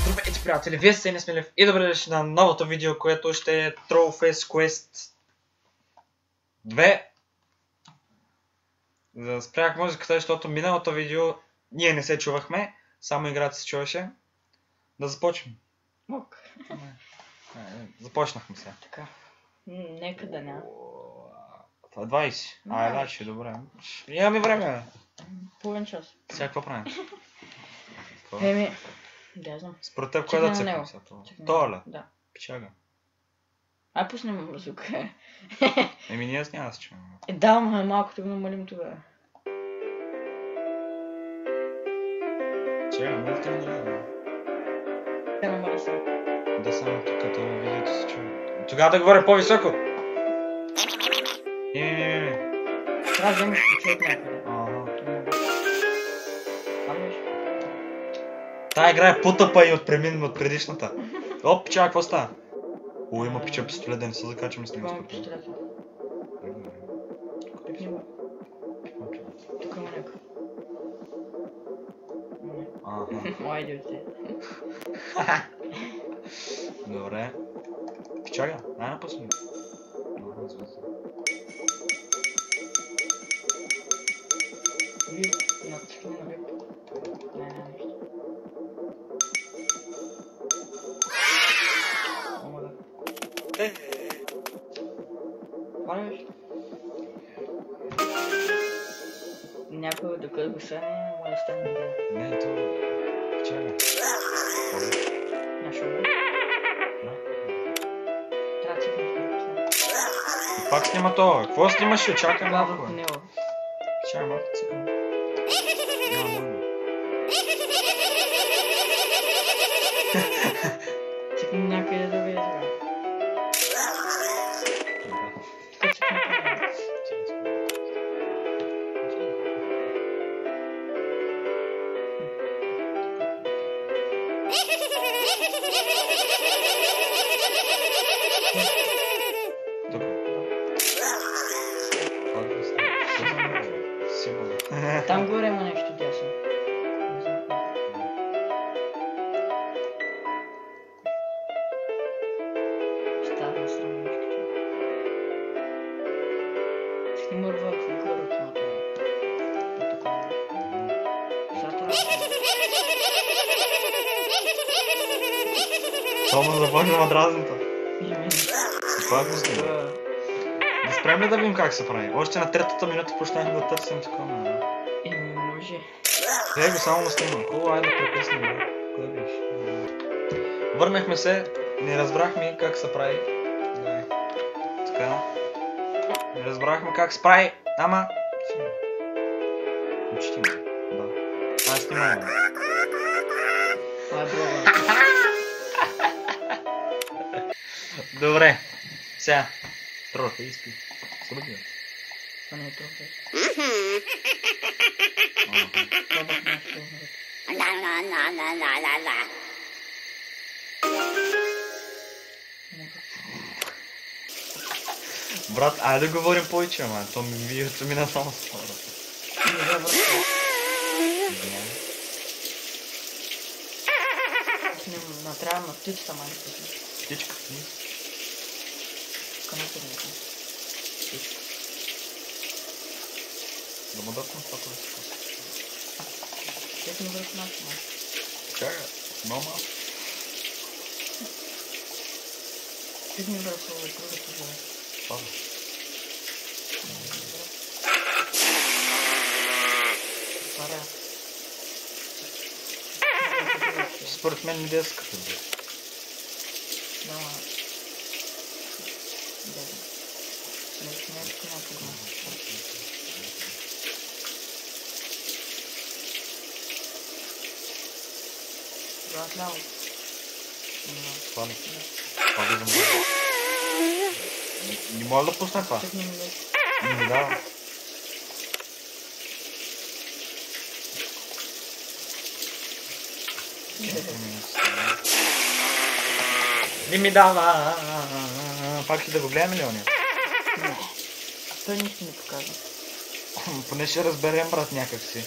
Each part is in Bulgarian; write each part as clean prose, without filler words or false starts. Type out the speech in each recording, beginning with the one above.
Здравейте, приятели, вие сте Несмелев и добре дошли на новото видео, което ще е Trollface Quest 2. Спрях музиката, защото миналото видео ние не се чувахме, само играта се чуваше. Да започнем. Започнахме сега. Така. Нека да няма. Това е 20. Значи, добре. Имаме време. Половин час. Сега какво правим? Да знам. Според теб, кое да цепим сега? Това ли? Да. Пичага. Пуснем му звука. Ние аз няма да се чувам. Да, ма малко да го намалим тогава. Чакай, може да не. Да намаля се. Да само тук, като видеото се чува. Тогава да говоря по-високо. Трябва да вземеш ключи от някъде. Тая игра е по-тъпа и от предишната. Оп, чакай, какво става? Има пича пистолет, да не се закачаме с него. Какво има пистолет? Пипни го. Тук има някакъв. Айде от те. Добре. Чакай, напусни. Вип, натискам на вип. Не, нищо. Хванеш? Някой докато го стане, може да стане да. Не, то... Чакай. Нашо ли? Трябва да цикнеш на това. Пак снима това. Какво снимаш? Чакай малко. Чакай малко цикам. Цикам някъде да видя сега. Тук цикам това. Там горе има нещо дясно. Става страничка. Снимай върху горе това. Тома започна мадразната. Това го снима. Да спрем ли да видим как се прави? Още на третата минута почнахме да търсим такова. Може. Гледай го само да снима. Хубаво, айде да прекъснем. Кое биш? Върнахме се, не разбрахме как се прави. Така. Не разбрахме как се прави, ама... Почти ме. Да. Снимаме. Това е броба. Добре. Сега. Трофей изпи. Събъдя. Това не е трофей. Брат, айде да говорим повече, ама. То ми видеото мина само с това. Трябва на птицата май. Птичка? Каната не е. Птичка. Да му дъпна това, което се казва. Тък не върху нашата май. Чакай, мама. Тък не върху другата жена. Пада. Паря. Според мен не е скъпа. Да. Да. Нещо някакво. Брат ляво. Това ли? Това го замързва. Не мога да пусна това. Не ми дава. Не ми дава. Пак ще да го гледаме ли ония? Той нищо не показва. Поне ще разберем, брат, някакси.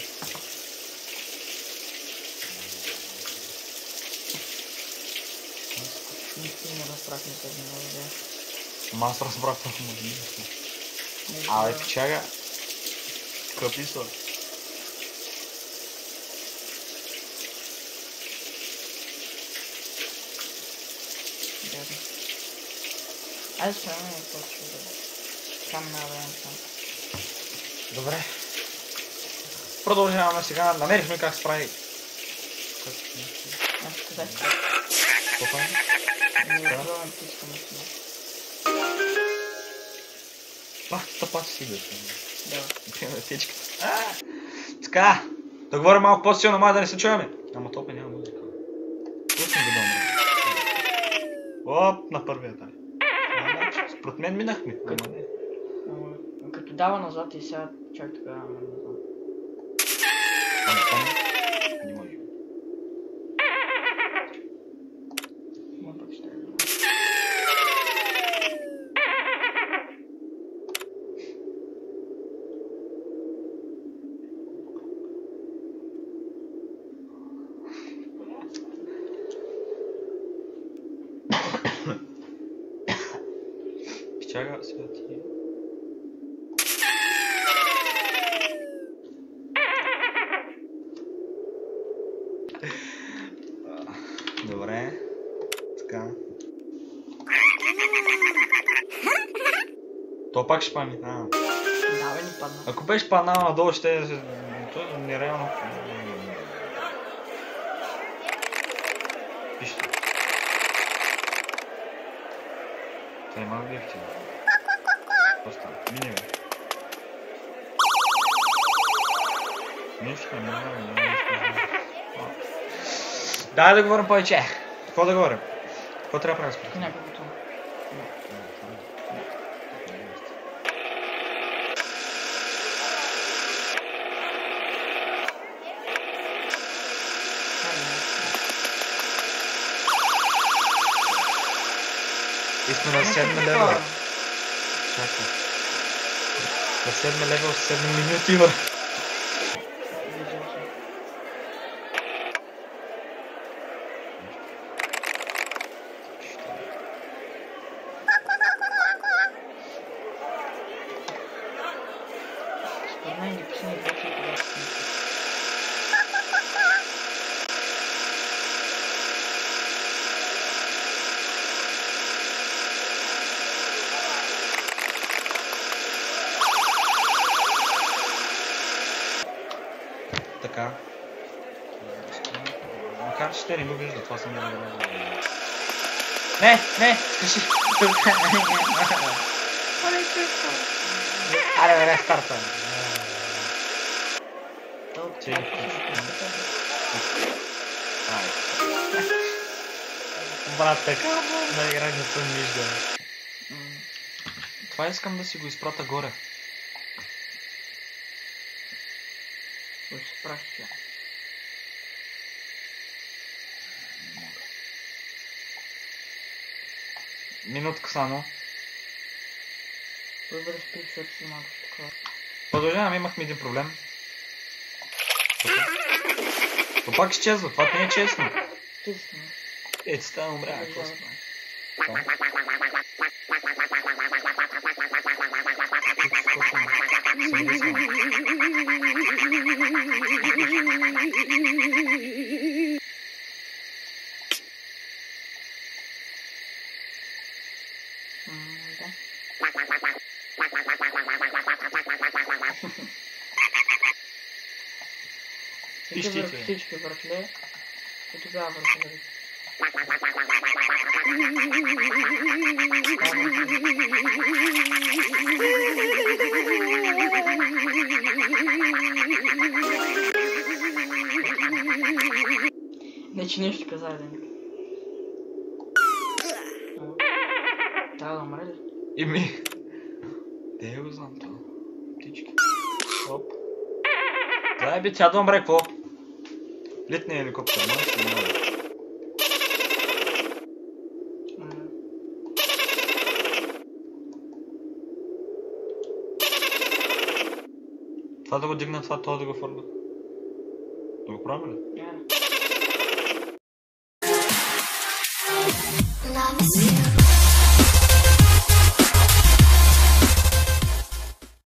Нищо не разбрах никъде на идея. Ама аз разбрах това му. Абе, пичага. Къпи са. Гадно. Айде спрямо и почва да... Там на време там. Добре. Продължаваме сега. Намерихме как се прави. Аз казах, че Какво прави? не пробвам птичка мисля. Пак си да. Да. Птичката. Така. Да говорим малко по-силно, май да не се чуваме. Ама топе няма музика. Тук съм видал. Оп, на първия етап. Според мен минахме. Ама не. Като дава назад и сега чак тогава не знам. Не може. Ма пък ще е. Пичага, сега ти... Добре. Така. То пак ще пами. Да, бе, ни падна. Ако беше паднал надолу, ще е... То е нереално. Пишете. Това има ли лифти? Просто. Мини бе. Нищо не мога. Дай да говорим повече. Какво да говорим? Какво трябва да правим според? Някаквото. И сме на 7 левел. Чакай. На 7 левел с 7 минути, бе. Според мен ги писани вече и това си. Така. Макар че те не го виждат, това съм не разбрал. Не, скажи. Аре, бе, старта. Брат, така на игра не съм виждал. Това искам да си го изпрата горе. Ще се праща. Минутка само. Добре, спи, защото си малко такова. Продължаваме, имахме един проблем. То пак изчезва, това не е честно. Честно. Ето става умря, какво се прави? Върху всички върхле и тогава върху върху. Не, че нещо каза един. Трябва да умре ли? Ими. Те го знам това. Птички. Оп. Дай бе, тя да умре, какво? Летния хеликоптер, може да умре. Това да го дигна, това да го фърля. Да го правим ли? Yeah.